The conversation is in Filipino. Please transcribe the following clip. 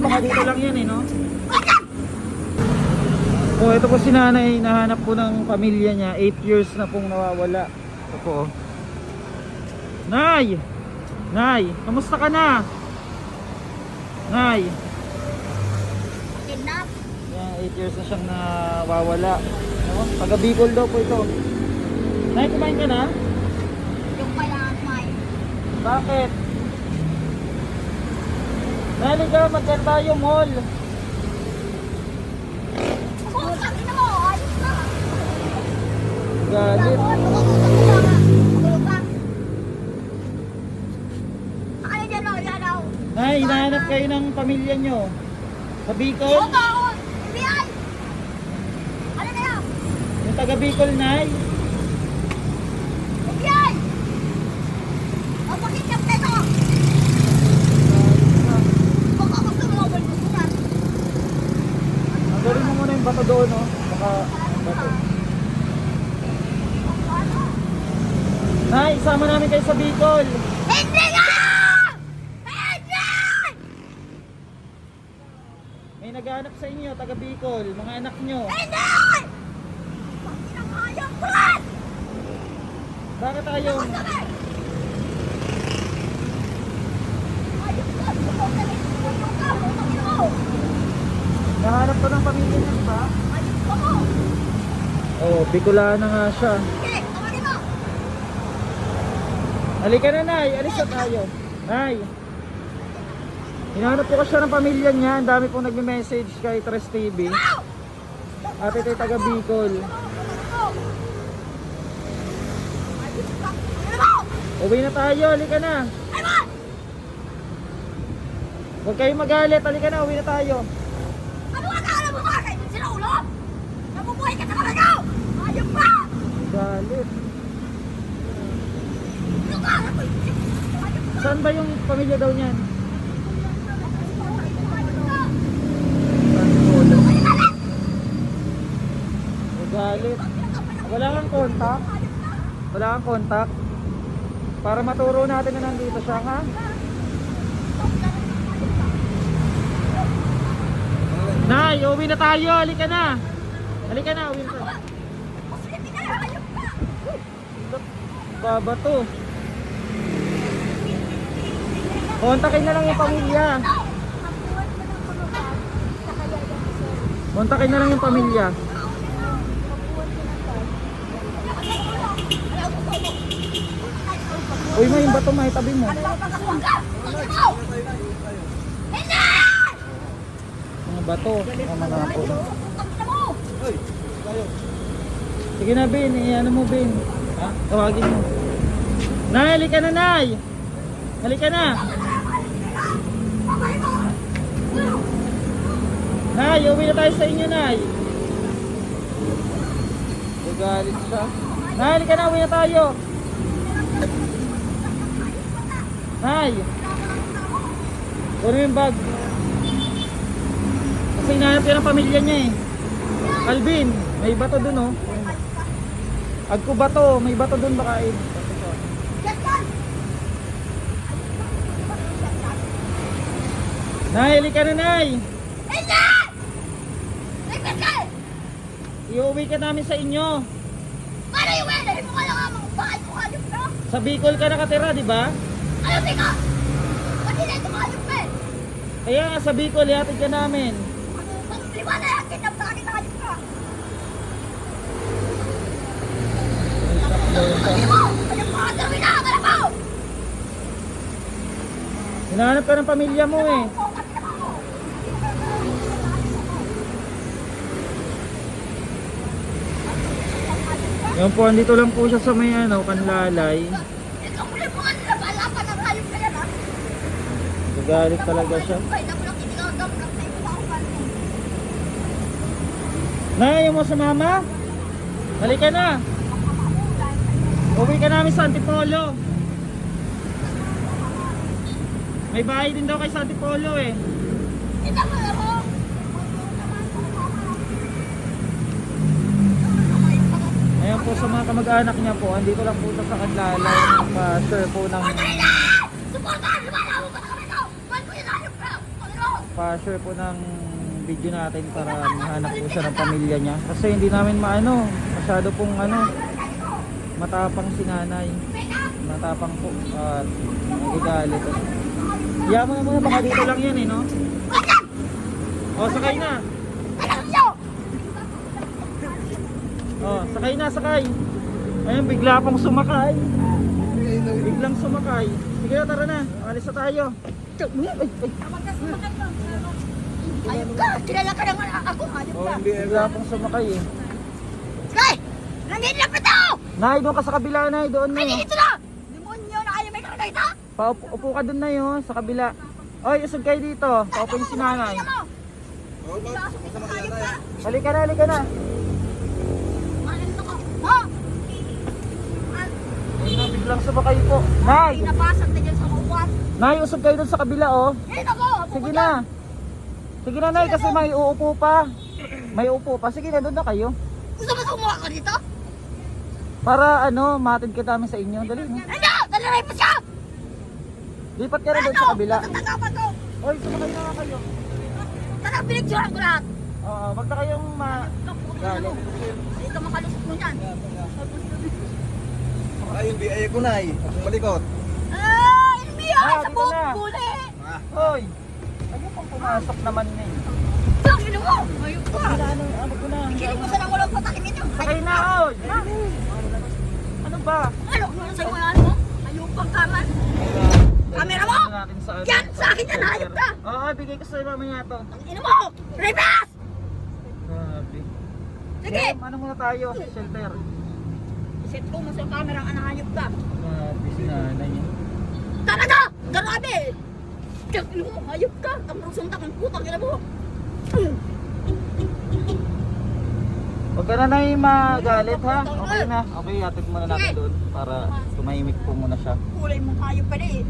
baka dito lang yan no? Oh, ito po si nanay, nahanap po ng pamilya niya. 8 years na pong nawawala. Ito po. Nay! Nay, kamusta ka na? Nay. Kidnap. Yan, 8 years na siyang nawawala. No? Taga Bicol daw po ito. Nay, kumain ka na? Yung kailangan may. Bakit? Nay, liga, magkan tayo mall. Puta, ina mo, ayos na. Galit. Ano dyan o, yan o. Nay, hinahanap kayo ng pamilya nyo. Sa Bicol? Opo, FBI! Ano na yan? Yung taga Bicol, Nay. FBI! O, pakitap na ito. Baka gusto mo ako gusto yan. Ang mo muna yung bato doon, no? Baka bato. Nay, isama namin kayo sa Bicol. Hindi nga! Hindi! May naghahanap sa inyo, taga Bicol, mga anak nyo. Hindi! Pagkinakayang buwan! Bakit ayaw? Nahanap ko ng pamilya niya, ba? Oh, Bicolana nga siya. Halika na, Nay. Alis na tayo. Nay. Hinahanap ko siya ng pamilya niya. Ang dami pong nagme-message kay Tres TV. Ate tayo taga Bicol. Uwi na tayo. Halika na. Huwag kayong magalit. Halika na. Uwi na tayo. Ano ka nakala mo sa akin? Sila ulo? Nabubuhay ka sa kalagaw! Ayun pa! Galit. Ano ka? Saan ba yung pamilya daw niyan? Galit. Wala kang contact? Wala kang contact? Para maturo natin na nandito siya, ha? Nay, uwi na tayo. Halika na. Halika na, uwi na tayo. Baba to. Kontakin na lang yung pamilya. Kontakin na lang yung pamilya. Uy, may yung bato, may tabi mo. Mga bato. Mga po. Sige na, Ben. Iyan mo, Ben. Ha? Tawagin mo. Nay, halika na, Nay. Halika na. Nay, uwi na tayo sa inyo, Nay. Galit siya. Nay, halika na, uwi na tayo. Nay. Kunin yung bag. Kasi hinahanap yan ang pamilya niya eh. Alvin, may bato dun oh. Agko bato, may bato dun baka eh. Nay, halika na, Nay. Iuwi ka namin sa inyo. Paano yung wala? Mo ka lang ang mga bahay mo kalip na? Sa Bicol ka nakatira, di ba? Ano tika? Pati na ito kalip pa eh. Kaya nga sa Bicol, ihatid ka namin. Pag liwanay ang kinap sa akin kalip ka. Ano mo? Anong mga gawin na? Ano mo? Hinahanap ka ng pamilya mo eh. Yan po, andito lang po siya sa may ano, Kanlalay. Ikaw ko yung mga nabala pa ng kalip ka yan ha? Nagalit talaga siya. Ay, naku lang tinigagam lang tayo pa ako kalip. Nay, ayaw mo sa mama? Halika na. Uwi ka namin sa Antipolo. May bahay din daw kay sa Antipolo eh. Ito mo ako. Ayan po sa mga kamag-anak niya po, andito lang po sa Kanlalay. Pa-share po ng... Suportahan! Lumalaw mo ba na kami ito? Ba't mo yung layok ka? Ano? pa-share po ng video natin para mahanap po siya ng pamilya niya. Kasi hindi namin maano, masyado pong matapang si nanay. Matapang po at nagagalit. Hiya mo na muna, baka dito lang yan no? O, sakay na. O, sakay na, sakay. Ayun, bigla pong sumakay. Biglang sumakay. Sige na, tara na. Alis na tayo. Ayun ka, kilala ka naman ako. Ayun ka. Bigla pong sumakay eh. Sige! Nanginilapit ako! Nay, doon ka sa kabila, Nay. Doon na Ay, yun. dito na! Demonyo na kayo may kakita! Upo ka doon na yun, sa kabila. Oy, usog kayo dito. Paupo yung si nanay. Halika na, halika na. Ha? Ayun na, biglang sumakay po. Nay! Pinapasag na dyan sa kuwan. Nay, usog kayo doon sa kabila, oh. Ayun ako! Sige na. Sige na, Nay, kasi may uupo pa. May uupo pa. Sige na, doon na kayo. Gusto mo sumuha ka dito? Para matid ka namin sa inyo. Dali, no? Ano? Dalaray pa siya! Lipat ka na doon sa kabila. Tatagapan ko! Oy, sumakay na kayo. Tara, pinicturean ko lahat! Oo, wag na kayong galit. Hindi ka makalusot mo yan. Ay, yung BA ko na eh. Akong malikot. Ah! Inmiya! Ah, Sa dito na. buli! Hoy! Ano pang pumasok naman na eh? Ang ino mo! Ayun ka! Ano ko na? Kiling mo sa nang walang patakin ito! Sakay na, oy! Ano ba? Ano? Ano sa'yo mo yan mo? Ayun pang kaman! Camera mo! Natin sa Yan! Sa akin yan! Hayop ka! Oo, bigay ko sa'yo mamaya to. Ang ino mo! Reverse! Grabe. Sige! Ano muna tayo? Shelter. Iset ko mo sa camera ang hayop ka! Grabe si nanay niya. Talaga! Grabe! Ang ino mo! Hayop ka! Ang rusuntak ang putang ina mo! Huwag ka na na magalit ha. Okay na. Okay, hatid muna natin doon para tumahimik po muna siya. Kulay mong hayop ka na eh!